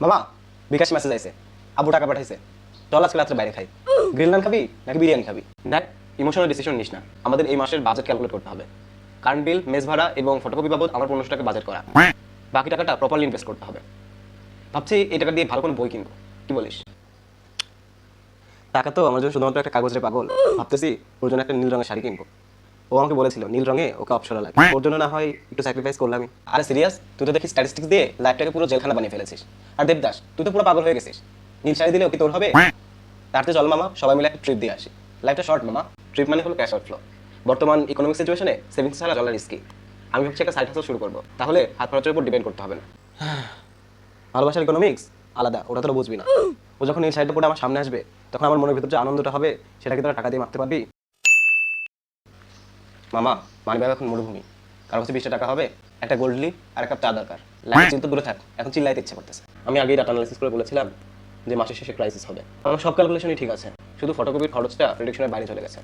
মামা বিকাশ মেসেজ আইছে, আব্বু টাকা পাঠাইছে, চল আজকে রাত্রে বাইরে খাই। গ্রিল নান খাবি নাকি বিরিয়ানি খাবি? দেখ, ইমোশনাল ডিসিশন নিস না, আমাদের এই মাসের বাজেট ক্যালকুলেট করতে হবে। কারেন্ট বিল, মেস ভাড়া এবং ফটোকপি বাবদ আমার 1500 টাকা বাজেট করা, বাকি টাকাটা প্রপারলি ইনভেস্ট করতে হবে। ভাবছি এই টাকা দিয়ে ভালো কোনো বই কিনবো, কি বলিস? টাকা তো আমার জন্য শুধুমাত্র একটা কাগজের পাগল, ভাবতেছি ওর জন্য একটা নীল রঙের শাড়ি কিনবো। ও আমাকে বলেছিল নীল রঙে ওকে অপসরা লাগে, ওর জন্য না হয় একটু স্যাক্রিফাইস করলাম। আরে সিরিয়াস, তুই তো দেখি স্ট্যাটিস্টিক্স দিয়ে লাইফটাকে পুরো জেলখানা বানিয়ে ফেলেছিস। আর দেবদাস, তুই তো পুরো পাগল হয়ে গেছিস, নীল শাড়ি দিলেও কি তোর হবে? তার চেয়ে চল মামা সবাই মিলে একটা ট্রিপ দিয়ে আসি। লাইফটা শর্ট মামা, ট্রিপ মানে হলো ক্যাশ আউটফ্লো। বর্তমান ইকোনমিক সিচুয়েশনে সেভিংস ছাড়া চলা রিস্কি। আমি ভাবছি একটা সাইড হাসল শুরু করবো, তাহলে হাত খরচের উপর ডিপেন্ড করতে হবে না। ভালোবাসার ইকোনমিক্স আলাদা, ওটা তোরা বুঝবি না। ও যখন এই সাইডটা পড়ে আমার সামনে আসবে, তখন আমার মনের ভিতর যে আনন্দটা হবে, সেটাকে তোরা টাকা দিয়ে মারতে পারবি? মামা, মানিব্যাগ এখন মরুভূমি, কারো কাছে 20 টাকা হবে, একটা গোল্ডলি আর এক কাপ চা দরকার। লাইফ চিন্তা দূরে থাক, এখন চিল্লাইতে ইচ্ছে করতেছে। আমি আগেই ডাটা অ্যানালাইসিস করে বলেছিলাম যে মাসের শেষে ক্রাইসিস হবে। আমার সব ক্যালকুলেশনই ঠিক আছে, শুধু ফটোকপির খরচটা প্রেডিকশনের বাইরে চলে গেছে।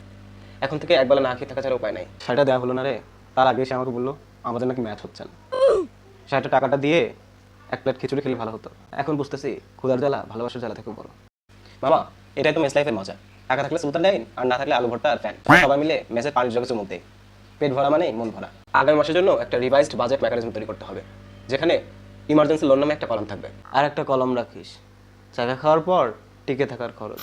এখন থেকে একবেলা না খেয়ে থাকা ছাড়া উপায় নাই। শাড়িটা দেওয়া হলো না রে, তার আগে সে আমাকে বললো আমাদের নাকি ম্যাচ হচ্ছে না। শাড়িটা টাকাটা দিয়ে এক প্লেট খিচুড়ি খেলে ভালো হতো। এখন বুঝতেছি ক্ষুধার জ্বালা ভালোবাসার জ্বালা থেকেও বড়। মামা, এটাই তো মেস লাইফের মজা। টাকা থাকলে সুলতান ডাইন, আর না থাকলে আলু ভর্তা আর ফ্যান। সবাই মিলে মেসের পানির জগে চুমুক দেয়। পেট ভরা মানে মন ভরা। আগামী মাসের জন্য একটা রিভাইজড বাজেট মেকানিজম তৈরি করতে হবে, যেখানে ইমার্জেন্সি লোন নামে একটা কলম থাকবে। আর একটা কলম রাখিস, চাকা খাওয়ার পর টিকে থাকার খরচ।